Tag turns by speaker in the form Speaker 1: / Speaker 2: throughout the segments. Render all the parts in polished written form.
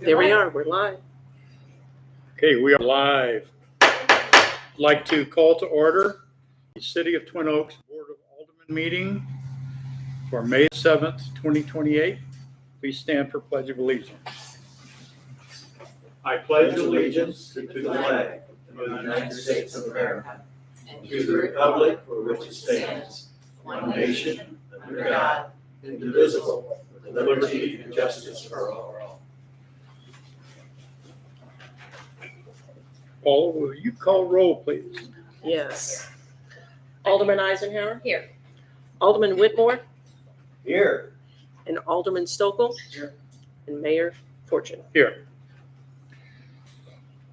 Speaker 1: There we are. We're live.
Speaker 2: Okay, we are live. I'd like to call to order the City of Twin Oaks Board of Aldermen meeting for May 7th, 2028. Please stand for Pledge of Allegiance. I pledge allegiance
Speaker 3: to the flag of the United States of America and to the republic for which it stands, one nation, under God, indivisible, with liberty and justice for all.
Speaker 2: Paula, will you call roll, please?
Speaker 1: Yes. Alderman Eisenhower,
Speaker 4: Here.
Speaker 1: Alderman Whitmore,
Speaker 3: Here.
Speaker 1: and Alderman Stokel,
Speaker 3: Here.
Speaker 1: and Mayor Fortune.
Speaker 2: Here.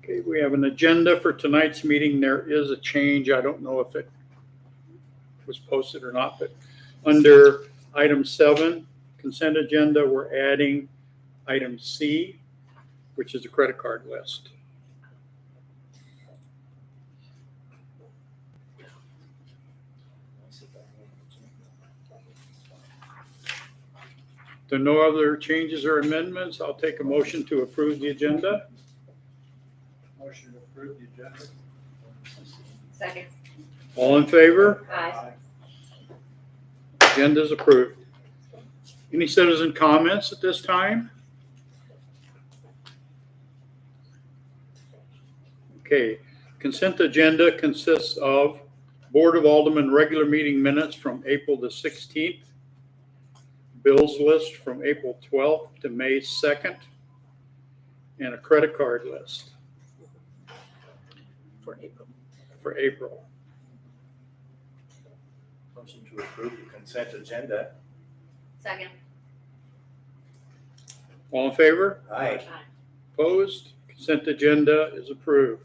Speaker 2: Okay, we have an agenda for tonight's meeting. There is a change. I don't know if it was posted or not, but under item 7, consent agenda, we're adding item C, which is a credit card list. If there are no other changes or amendments, I'll take a motion to approve the agenda.
Speaker 3: Motion to approve the agenda.
Speaker 4: Second.
Speaker 2: All in favor?
Speaker 4: Aye.
Speaker 2: Agenda is approved. Any citizen comments at this time? Okay, consent agenda consists of Board of Aldermen regular meeting minutes from April the 16th, bills list from April 12th to May 2nd, and a credit card list
Speaker 1: For April.
Speaker 2: for April.
Speaker 3: Motion to approve the consent agenda.
Speaker 4: Second.
Speaker 2: All in favor?
Speaker 3: Aye.
Speaker 2: Opposed? Consent agenda is approved.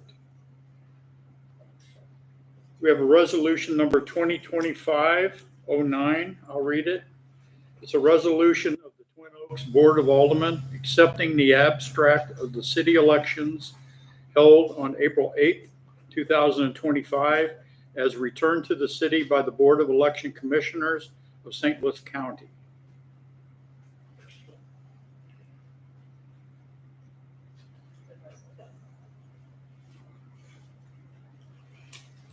Speaker 2: We have a resolution number 2025-09. I'll read it. It's a resolution of the Twin Oaks Board of Aldermen accepting the abstract of the city elections held on April 8th, 2025, as returned to the city by the Board of Election Commissioners of St. Louis County.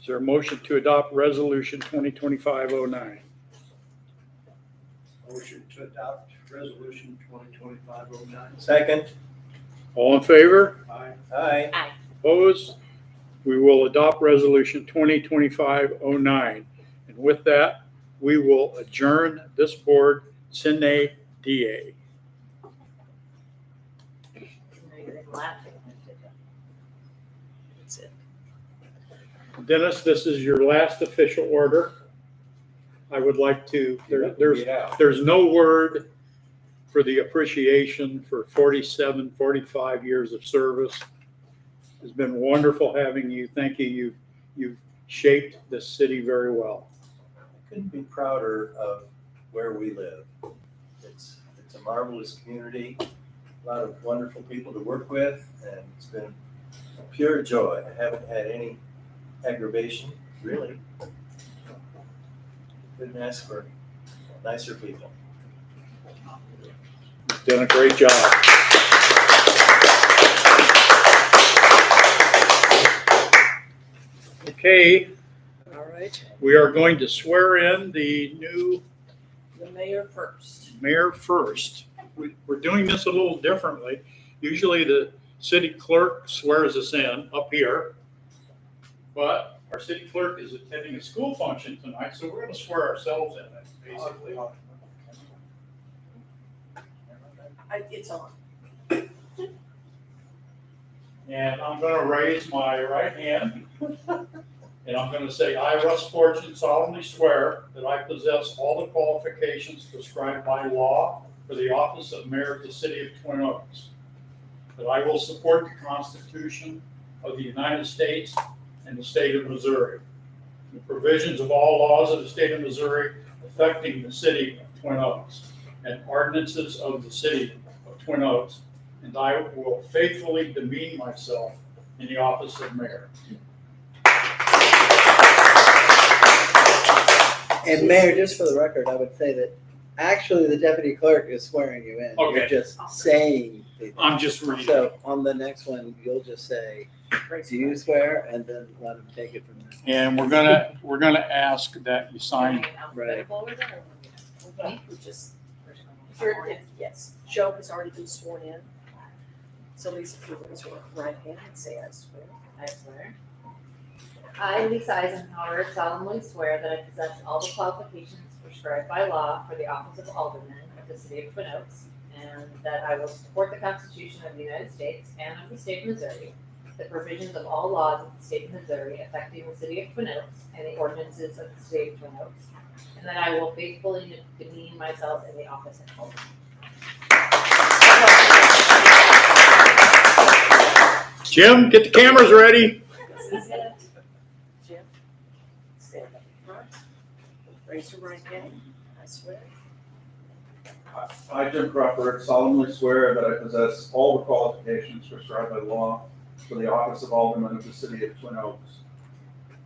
Speaker 2: Is there a motion to adopt resolution 2025-09?
Speaker 3: Motion to adopt resolution 2025-09. Second.
Speaker 2: All in favor?
Speaker 3: Aye. Aye.
Speaker 4: Aye.
Speaker 2: Opposed? We will adopt resolution 2025-09. And with that, we will adjourn this board sine die.
Speaker 1: That's it.
Speaker 2: Dennis, this is your last official order. I would like to, there's no word for the appreciation for 47, 45 years of service. It's been wonderful having you. Thank you. You've shaped this city very well.
Speaker 5: I couldn't be prouder of where we live. It's a marvelous community, a lot of wonderful people to work with, and it's been a pure joy. I haven't had any aggravation, really. Couldn't ask for nicer people.
Speaker 2: You've done a great job. Okay,
Speaker 1: All right.
Speaker 2: we are going to swear in the new
Speaker 1: The mayor first.
Speaker 2: mayor first. We're doing this a little differently. Usually the city clerk swears us in up here, but our city clerk is attending a school function tonight, so we're going to swear ourselves in, basically.
Speaker 1: It's on.
Speaker 2: And I'm going to raise my right hand, and I'm going to say, I, Russ Fortune, solemnly swear that I possess all the qualifications prescribed by law for the office of mayor of the city of Twin Oaks, that I will support the Constitution of the United States and the state of Missouri, the provisions of all laws of the state of Missouri affecting the city of Twin Oaks, and ordinances of the city of Twin Oaks, and I will faithfully demean myself in the office of mayor.
Speaker 6: And Mayor, just for the record, I would say that Actually, the deputy clerk is swearing you in.
Speaker 2: Okay.
Speaker 6: You're just saying. the-
Speaker 2: I'm just reading.
Speaker 6: So on the next one, you'll just say, do you swear? And then let him take it from there.
Speaker 2: And we're gonna ask that you sign.
Speaker 6: Right.
Speaker 1: Yes, Joe has already been sworn in. So Lisa, if you raise your right hand and say I swear.
Speaker 4: I swear. I, Lisa Eisenhower, solemnly swear that I possess all the qualifications prescribed by law for the office of Alderman of the city of Twin Oaks, and that I will support the Constitution of the United States and of the state of Missouri, the provisions of all laws of the state of Missouri affecting the city of Twin Oaks, and the ordinances of the state of Twin Oaks, and that I will faithfully demean myself in the office of Alderman.
Speaker 2: Jim, get the cameras ready.
Speaker 1: This is it. Jim, stand up front. Raise your right hand. I swear.
Speaker 3: I, Jim Crawford, solemnly swear that I possess all the qualifications prescribed by law for the office of Alderman of the city of Twin Oaks.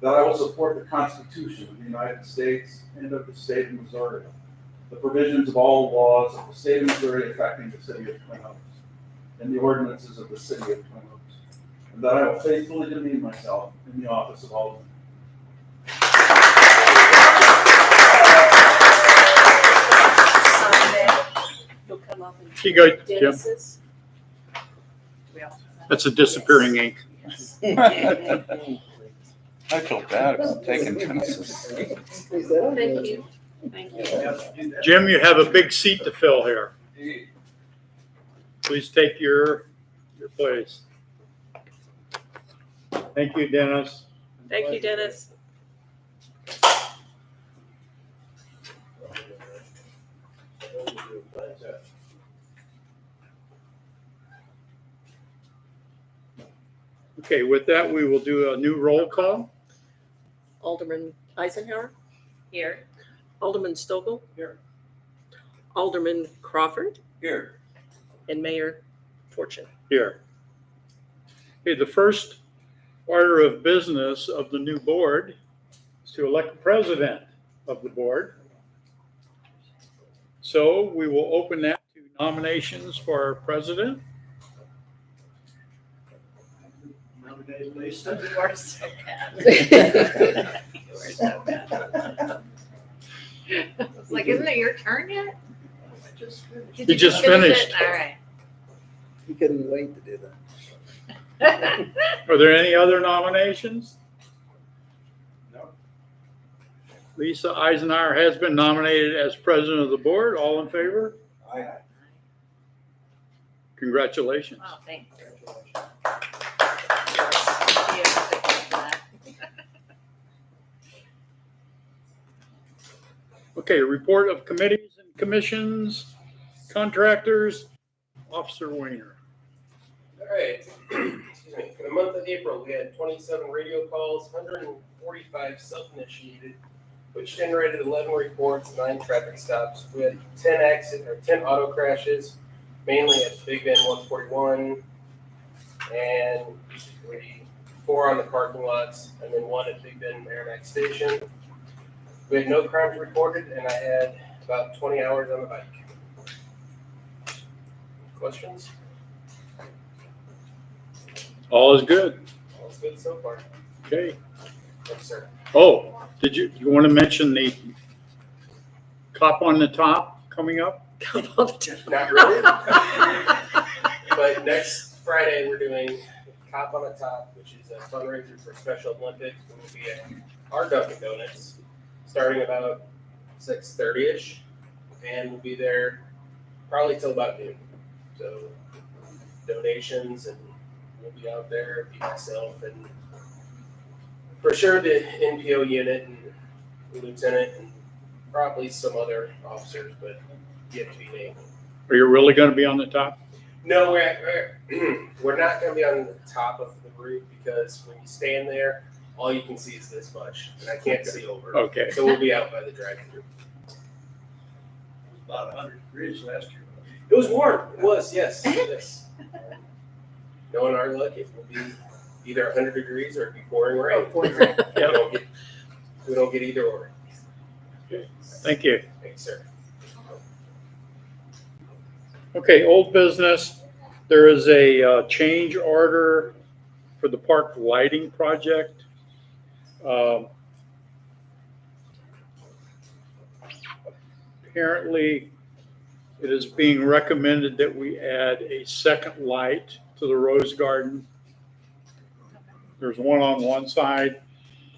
Speaker 3: That I will support the Constitution of the United States and of the state of Missouri, the provisions of all laws of the state of Missouri affecting the city of Twin Oaks, and the ordinances of the city of Twin Oaks, and that I will faithfully demean myself in the office of Alderman.
Speaker 1: You'll come up and.
Speaker 2: You go, Jim.
Speaker 1: Dennis's. We all-
Speaker 2: That's a disappearing ink.
Speaker 1: Yes.
Speaker 7: I feel bad about taking Dennis's.
Speaker 1: Thank you. Thank you.
Speaker 2: Jim, you have a big seat to fill here. Please take your place. Thank you, Dennis.
Speaker 1: Thank you, Dennis.
Speaker 2: Okay, with that, we will do a new roll call.
Speaker 1: Alderman Eisenhower,
Speaker 4: Here.
Speaker 1: Alderman Stokel.
Speaker 3: Here.
Speaker 1: Alderman Crawford,
Speaker 3: Here.
Speaker 1: and Mayor Fortune.
Speaker 2: Here. Okay, the first order of business of the new board is to elect the president of the board. So we will open that to nominations for our president.
Speaker 5: Nominate Lisa.
Speaker 4: You are so bad. You are so bad. I was like, isn't it your turn yet? Did
Speaker 2: You just
Speaker 4: finish
Speaker 2: finished.
Speaker 4: it? All right.
Speaker 6: He couldn't wait to do that.
Speaker 2: Are there any other nominations?
Speaker 3: No.
Speaker 2: Lisa Eisenhower has been nominated as president of the board. All in favor?
Speaker 3: Aye.
Speaker 2: Congratulations.
Speaker 4: Oh, thanks.
Speaker 2: Okay, report of committees and commissions, contractors, Officer Weiner.
Speaker 8: All right, excuse me, for the month of April, we had 27 radio calls, 145 self-initiated, which generated 11 reports, 9 traffic stops. We had 10 auto crashes, mainly at Big Bend 141, and 4 on the parking lots, and then 1 at Big Bend Merrimack Station. We had no crimes reported, and I had about 20 hours on the bike. Questions?
Speaker 2: All is good.
Speaker 8: All's good so far.
Speaker 2: Okay.
Speaker 8: Yes, sir.
Speaker 2: Oh, you want to mention the cop on the top coming up?
Speaker 8: Not really. But next Friday, we're doing Cop on the Top, which is a fundraiser for Special Olympics. We'll be at our Dunkin' Donuts, starting about 6:30ish, and we'll be there probably till about noon. So donations, and we'll be out there, be myself, and for sure the NPO unit and the lieutenant, and probably some other officers, but yet to be named.
Speaker 2: Are you really going to be on the top?
Speaker 8: No, we're not going to be on the top of the roof, because when you stand there, all you can see is this much, and I can't see over.
Speaker 2: Okay.
Speaker 8: So we'll be out by the drive-thru.
Speaker 5: About 100 degrees last year.
Speaker 8: It was warm. It was, yes. Yes. Knowing our luck, it will be either 100 degrees or it'll be pouring rain. We don't get either or.
Speaker 2: Thank you.
Speaker 8: Thanks, sir.
Speaker 2: Okay, old business. There is a change order for the park lighting project. Um, Apparently, it is being recommended that we add a second light to the rose garden. There's one on one side,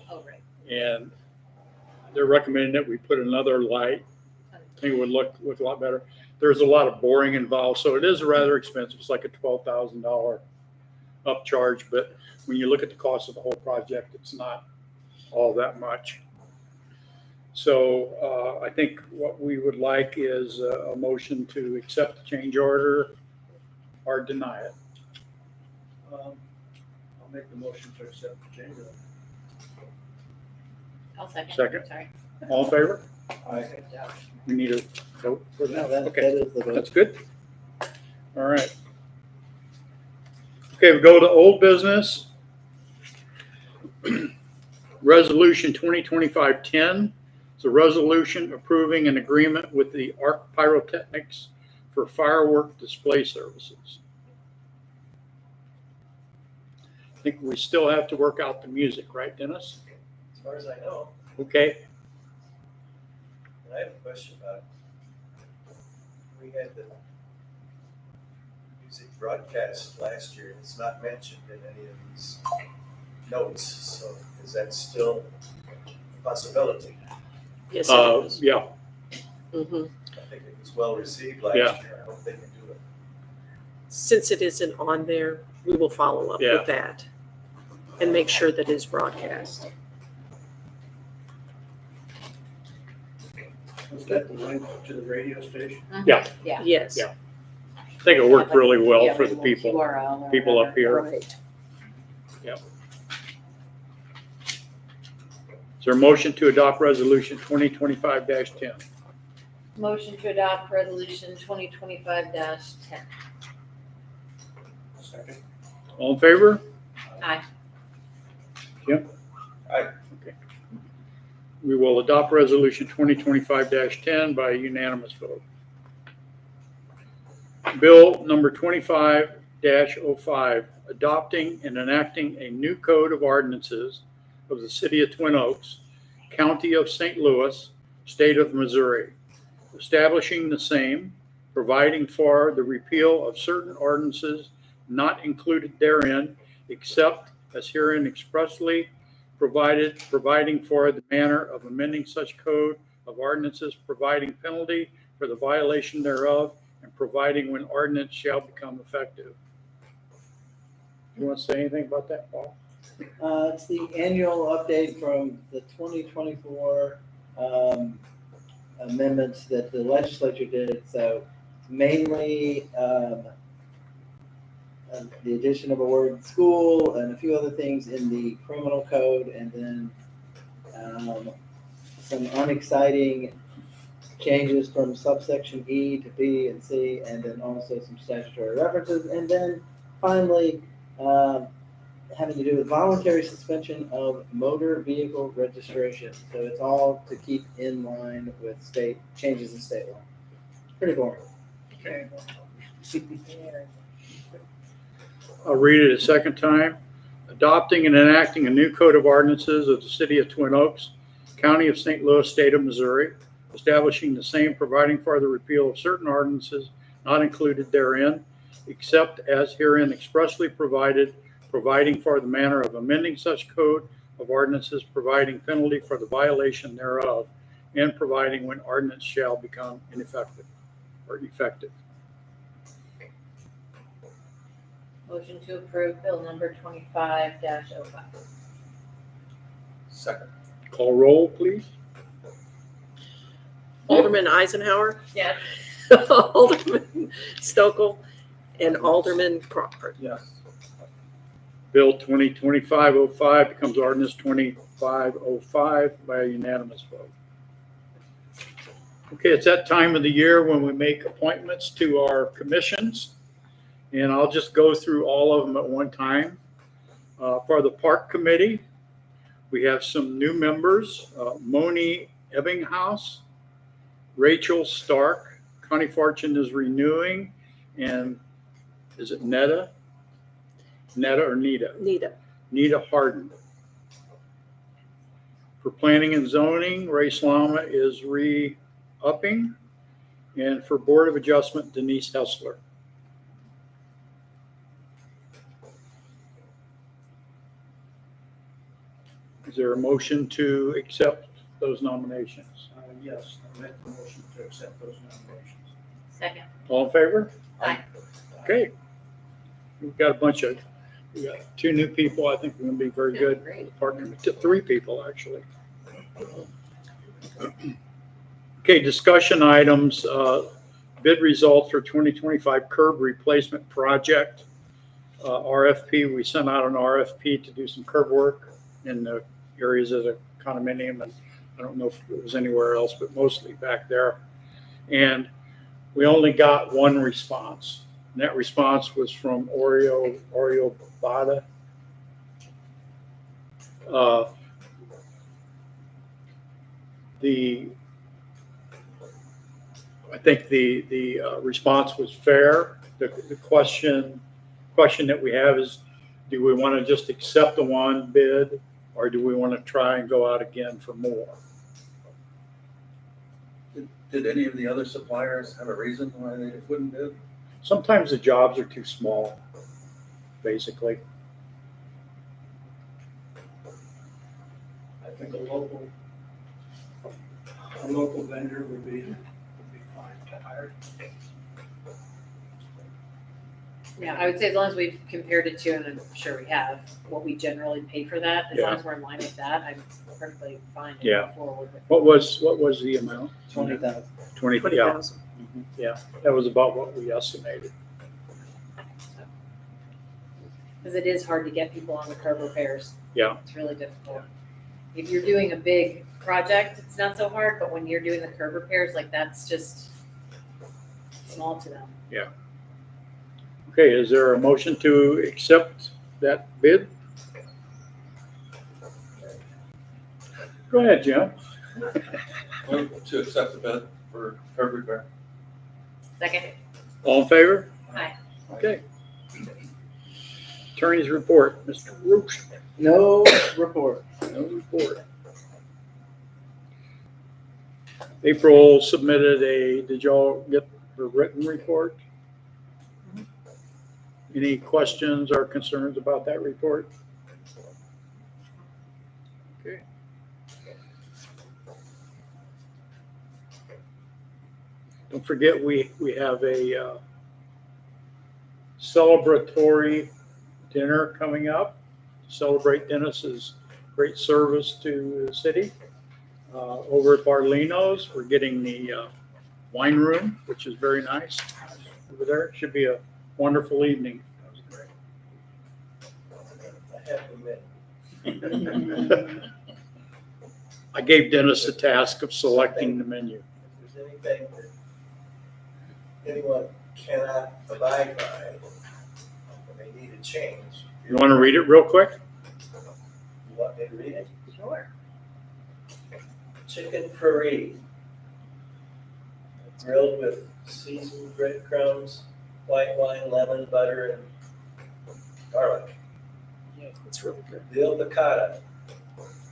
Speaker 4: Oh, right.
Speaker 2: and they're recommending that we put another light. I think it would look a lot better. There's a lot of boring involved, so it is rather expensive. It's like a $12,000 upcharge, but when you look at the cost of the whole project, it's not all that much. So I think what we would like is a motion to accept the change order or deny it.
Speaker 5: I'll make the motion to accept the change order.
Speaker 4: I'll second.
Speaker 2: Second.
Speaker 4: Sorry.
Speaker 2: All in favor?
Speaker 5: Aye.
Speaker 2: We need a vote for
Speaker 6: No,
Speaker 2: that.
Speaker 6: that
Speaker 2: Okay,
Speaker 6: is the vote.
Speaker 2: that's good. All right. Okay, we go to old business. Resolution 2025-10. It's a resolution approving an agreement with the Arc Pyrotechnics for firework display services. I think we still have to work out the music, right, Dennis?
Speaker 5: As far as I know,
Speaker 2: Okay.
Speaker 5: and I have a question about, we had the music broadcast last year, it's not mentioned in any of these notes, so is that still a possibility?
Speaker 1: Yes, it is.
Speaker 2: Yeah,
Speaker 1: Mhm.
Speaker 5: I think it was well received last
Speaker 2: Yeah.
Speaker 5: year, I hope they can do it.
Speaker 1: Since it isn't on there, we will follow up
Speaker 2: Yeah.
Speaker 1: with that and make sure that it's broadcast.
Speaker 3: Was that the link to the radio station?
Speaker 2: Yeah.
Speaker 4: Yeah.
Speaker 1: Yes.
Speaker 2: Yeah. I think it worked really well for the people
Speaker 4: URL or
Speaker 2: up
Speaker 4: whatever.
Speaker 2: here.
Speaker 1: Right.
Speaker 2: Is there a motion to adopt resolution 2025-10?
Speaker 4: Motion to adopt resolution 2025-10.
Speaker 3: Second.
Speaker 2: All in favor?
Speaker 4: Aye.
Speaker 2: Jim?
Speaker 5: Aye.
Speaker 2: Okay. We will adopt resolution 2025-10 by unanimous vote. Bill number 25-05, adopting and enacting a new code of ordinances of the city of Twin Oaks, county of St. Louis, state of Missouri, establishing the same, providing for the repeal of certain ordinances not included therein, except as herein expressly provided, providing for the manner of amending such code of ordinances, providing penalty for the violation thereof, and providing when ordinance shall become effective. You want to say anything about that, Paul?
Speaker 6: It's the annual update from the 2024 amendments that the legislature did. So mainly the addition of a word school and a few other things in the criminal code, and then some unexciting changes from subsection E to B and C, and then also some statutory references, and then finally having to do with voluntary suspension of motor vehicle registration. So it's all to keep in line with state changes in state law. Pretty boring.
Speaker 4: Very boring.
Speaker 2: I'll read it a second time. Adopting and enacting a new code of ordinances of the city of Twin Oaks, county of St. Louis, state of Missouri, establishing the same, providing for the repeal of certain ordinances not included therein, except as herein expressly provided, providing for the manner of amending such code of ordinances, providing penalty for the violation thereof, and providing when ordinance shall become ineffective or effective.
Speaker 4: Motion to approve bill number 25-05.
Speaker 5: Second.
Speaker 2: Call roll, please.
Speaker 1: Alderman Eisenhower,
Speaker 4: Yes.
Speaker 1: Alderman Stokel, and Alderman Crawford.
Speaker 5: Yes.
Speaker 2: Bill 2025-05 becomes ordinance 2505 by a unanimous vote. Okay, it's that time of the year when we make appointments to our commissions, and I'll just go through all of them at one time. For the Park Committee, we have some new members, Moni Ebbinghaus, Rachel Stark, Connie Fortune is renewing, and is it Netta? Netta or Nita?
Speaker 1: Nita.
Speaker 2: Nita Harden. For planning and zoning, Ray Slama is re-upping. And for Board of Adjustment, Denise Hessler. Is there a motion to accept those nominations?
Speaker 5: Yes, I make the motion to accept those nominations.
Speaker 4: Second.
Speaker 2: All in favor?
Speaker 4: Aye.
Speaker 2: Okay. We've got we got 2 new people. I think we're going to be very good.
Speaker 4: Great.
Speaker 2: Partner, 3 people, actually. Okay, discussion items, bid results for 2025 curb replacement project. RFP, we sent out an RFP to do some curb work in the areas of the condominium, and I don't know if it was anywhere else, but mostly back there. And we only got 1 response. And that response was from Oreo Bada. I think the response was fair. The question that we have is, do we want to just accept the 1 bid, or do we want to try and go out again for more?
Speaker 5: Did any of the other suppliers have a reason why they wouldn't bid?
Speaker 2: Sometimes the jobs are too small, basically.
Speaker 9: I think a local vendor would be fine to hire.
Speaker 4: Yeah, I would say as long as we've compared it to, and I'm sure we have, what we generally pay for that, as long as we're in line with that, I'm perfectly fine to
Speaker 2: Yeah.
Speaker 4: move forward with it.
Speaker 2: What was the amount?
Speaker 6: 20,000.
Speaker 2: 20, yeah. Yeah, that was about what we estimated.
Speaker 4: Because it is hard to get people on the curb repairs.
Speaker 2: Yeah.
Speaker 4: It's really difficult. If you're doing a big project, it's not so hard, but when you're doing the curb repairs, like that's just small to them.
Speaker 2: Okay, is there a motion to accept that bid? Go ahead, Jim.
Speaker 5: Move to accept the bid for curb repair.
Speaker 4: Second.
Speaker 2: All in favor?
Speaker 4: Aye.
Speaker 2: Okay. Attorney's report, Mr. Roosh.
Speaker 6: No report.
Speaker 2: No report. April submitted did y'all get the written report? Any questions or concerns about that report? Okay. Don't forget, we have a celebratory dinner coming up. Celebrate Dennis's great service to the city. Over at Barlino's, we're getting the wine room, which is very nice over there. It should be a wonderful evening.
Speaker 5: I have to admit,
Speaker 2: I gave Dennis the task of selecting the menu.
Speaker 5: if there's anything that anyone cannot abide by, when they need a change,
Speaker 2: You want to read it real quick?
Speaker 5: you want me to read it?
Speaker 4: Sure.
Speaker 5: Chicken free, grilled with seasoned breadcrumbs, white wine, lemon, butter, and garlic.
Speaker 1: It's really good.
Speaker 5: Veal piccata,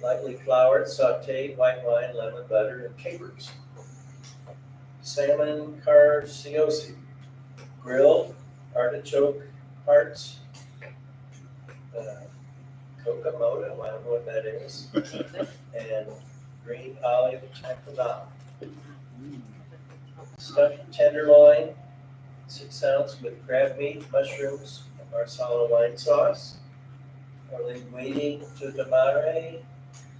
Speaker 5: lightly floured, sauteed, white wine, lemon, butter, and capers. Salmon carciosi, grilled, artichoke hearts, kokomoto, I don't know what that is, and green olive tapenade. Stuffed tenderloin, 6 ounce with crab meat, mushrooms, and marsala wine sauce. Or linguine to tamare,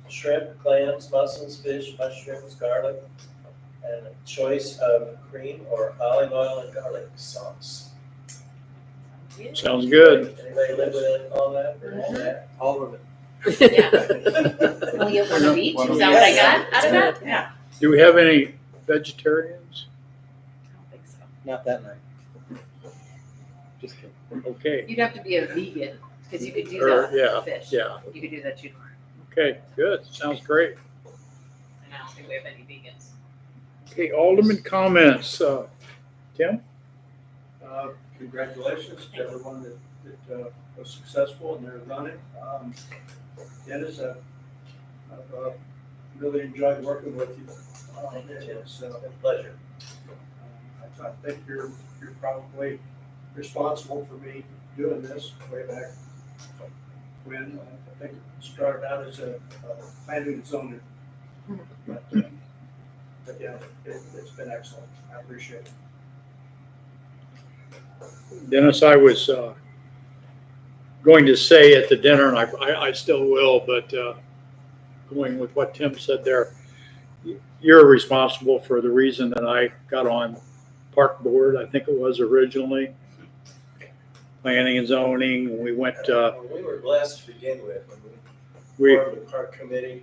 Speaker 5: shrimp, clams, mussels, fish, mushrooms, garlic, and a choice of cream or olive oil and garlic sauce.
Speaker 2: Sounds good.
Speaker 5: Anybody live within all that or all that?
Speaker 6: Aldermen.
Speaker 4: Yeah. Only get one of each, is that what I got out of that? Yeah.
Speaker 2: Do we have any vegetarians?
Speaker 4: I don't think so.
Speaker 6: Not that night. Just kidding.
Speaker 2: Okay,
Speaker 4: You'd have to be a vegan, because you could do
Speaker 2: Or,
Speaker 4: that
Speaker 2: yeah,
Speaker 4: with fish.
Speaker 2: yeah.
Speaker 4: You could do that too.
Speaker 2: Okay, good. Sounds great.
Speaker 4: And I don't think we have any vegans.
Speaker 2: Okay, Alderman comments. Tim?
Speaker 9: Congratulations to everyone that was successful in their running. Dennis, I've really enjoyed working with you. It's
Speaker 5: A pleasure.
Speaker 9: I think you're probably responsible for me doing this way back when. I think it started out as a planning and zoning. But yeah, it's been excellent. I appreciate it.
Speaker 2: Dennis, I was going to say at the dinner, and I still will, but going with what Tim said there, you're responsible for the reason that I got on park board. I think it was originally planning and zoning. We went.
Speaker 5: We were blessed to begin with when
Speaker 2: We
Speaker 5: formed the park committee.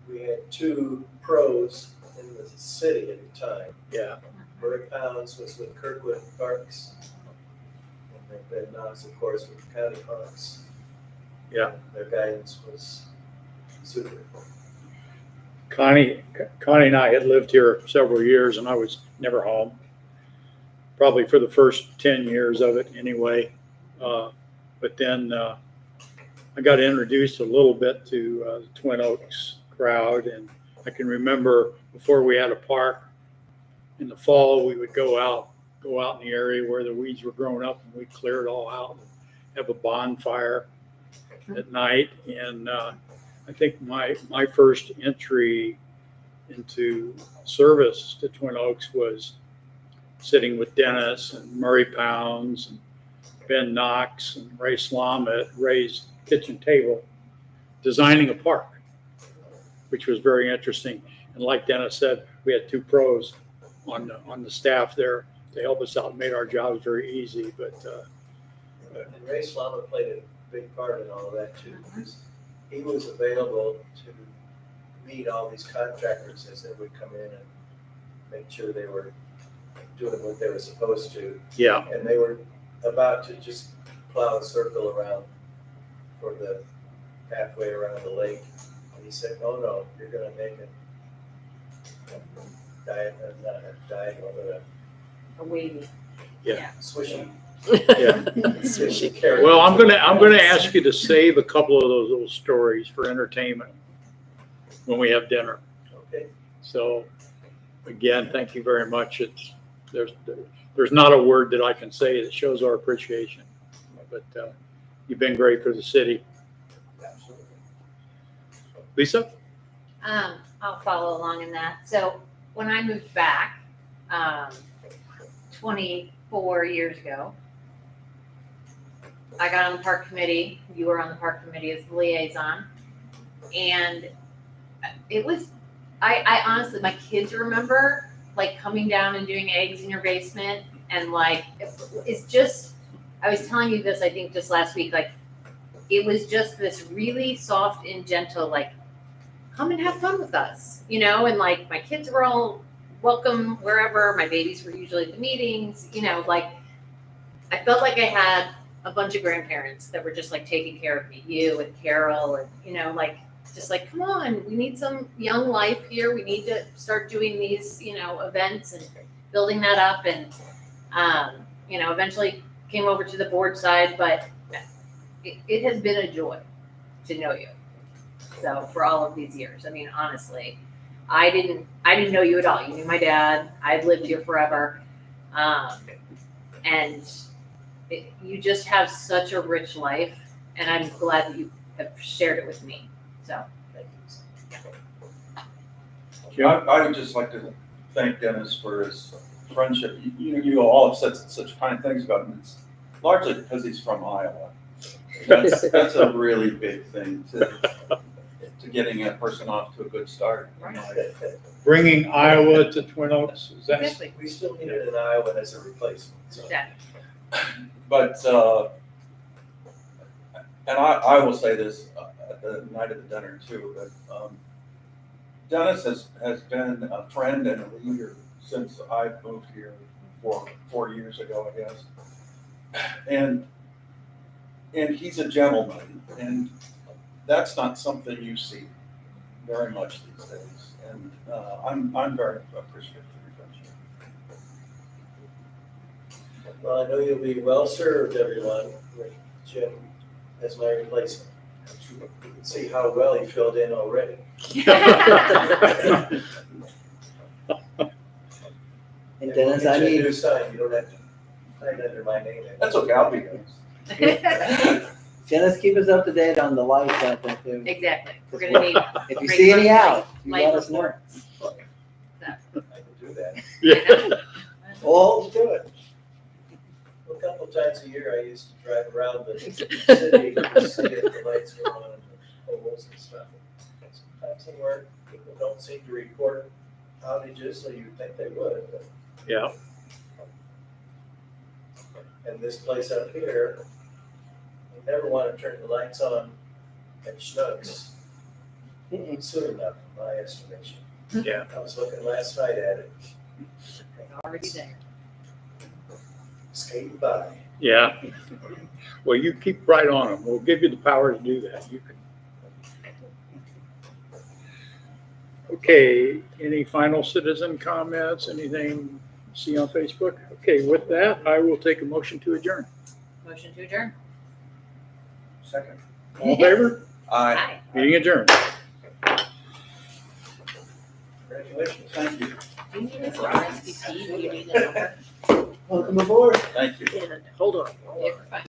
Speaker 5: We had two pros in the city at the time.
Speaker 2: yeah.
Speaker 5: Murray Pounds was with Kirkwood Parks. And then Ben Knox, of course, with County Parks.
Speaker 2: Yeah.
Speaker 5: Their guidance was super.
Speaker 2: Connie and I had lived here several years, and I was never home. Probably for the first 10 years of it, anyway. But then I got introduced a little bit to the Twin Oaks crowd, and I can remember before we had a park in the fall, we would go out in the area where the weeds were growing up, and we'd clear it all out and have a bonfire at night. And I think my first entry into service to Twin Oaks was sitting with Dennis and Murray Pounds and Ben Knox and Ray Slom at Ray's kitchen table, designing a park, which was very interesting. And like Dennis said, we had two pros on the staff there to help us out and made our jobs very easy. But
Speaker 5: And Ray Slama played a big part in all of that too, because he was available to meet all these contractors as they would come in and make sure they were doing what they were supposed to.
Speaker 2: yeah,
Speaker 5: And they were about to just plow a circle around for the pathway around the lake. And he said, no, you're gonna make it not a diagonal, but
Speaker 1: A wavy.
Speaker 2: yeah.
Speaker 5: a swishy.
Speaker 2: Yeah. Well, I'm gonna ask you to save a couple of those little stories for entertainment when we have dinner.
Speaker 5: Okay.
Speaker 2: So again, thank you very much. There's not a word that I can say that shows our appreciation. But you've been great for the city.
Speaker 5: Absolutely.
Speaker 2: Lisa?
Speaker 4: I'll follow along in that. So when I moved back, 24 years ago, I got on the park committee. You were on the park committee as the liaison. And it was, I honestly, my kids remember like coming down and doing eggs in your basement. And like, it's just, I was telling you this, I think just last week, like it was just this really soft and gentle, like, come and have fun with us, you know? And like my kids were all welcome wherever. My babies were usually at the meetings, you know, like I felt like I had a bunch of grandparents that were just like taking care of me, you and Carol, and, you know, like, just like, come on, we need some young life here. We need to start doing these, you know, events and building that up. And, you know, eventually came over to the board side, but it has been a joy to know you. So for all of these years, I mean, honestly, I didn't know you at all. You knew my dad. I've lived here forever. And you just have such a rich life, and I'm glad that you have shared it with me. So
Speaker 5: Thank
Speaker 2: Jim?
Speaker 3: I would just like to thank Dennis for his friendship. You all have said such kind things about him. It's largely because he's from Iowa. That's a really big thing to getting a person off to a good start.
Speaker 2: Bringing Iowa to Twin Oaks, is that?
Speaker 4: exactly.
Speaker 5: We still need it in Iowa as a replacement. So.
Speaker 4: Exactly.
Speaker 3: But, and I will say this at the night of the dinner too, but Dennis has been a friend and a leader since I moved here 4 years ago, I guess. And he's a gentleman, and that's not something you see very much these days. And I'm very appreciative of your friendship.
Speaker 5: Well, I know you'll be well served, everyone, with Jim as my replacement. You can see how well he filled in already.
Speaker 6: And Dennis, I
Speaker 5: We'll get you a
Speaker 6: need,
Speaker 5: new sign, you don't have to hide under my name.
Speaker 3: That's okay, I'll be there.
Speaker 6: Dennis, keep us up to date on the lights out there too.
Speaker 4: Exactly. We're gonna need.
Speaker 6: If you see any out, you
Speaker 4: light
Speaker 6: let us know.
Speaker 4: reports.
Speaker 5: I can do that.
Speaker 2: Yeah.
Speaker 6: We'll hold you to it.
Speaker 5: A couple times a year, I used to drive around the city to see if the lights were on and the poles and stuff. Sometimes they work, people don't seem to report outages, so you'd think they would, but.
Speaker 2: Yeah.
Speaker 5: And this place up here, you never want to turn the lights on at Schnucks soon enough, in my estimation.
Speaker 2: Yeah.
Speaker 5: I was looking last night at it,
Speaker 4: Already there.
Speaker 5: skating by.
Speaker 2: Yeah. Well, you keep right on them. We'll give you the power to do that. You can. Okay, any final citizen comments, anything you see on Facebook? Okay, with that, I will take a motion to adjourn.
Speaker 4: Motion to adjourn.
Speaker 9: Second.
Speaker 2: All in favor?
Speaker 3: Aye.
Speaker 4: Hi.
Speaker 2: Meeting adjourned.
Speaker 5: Congratulations.
Speaker 6: Thank you.
Speaker 4: Do you need this for RSVP? Do you need a number?
Speaker 6: Welcome aboard.
Speaker 3: Thank you.
Speaker 1: And hold on.
Speaker 4: You're fine.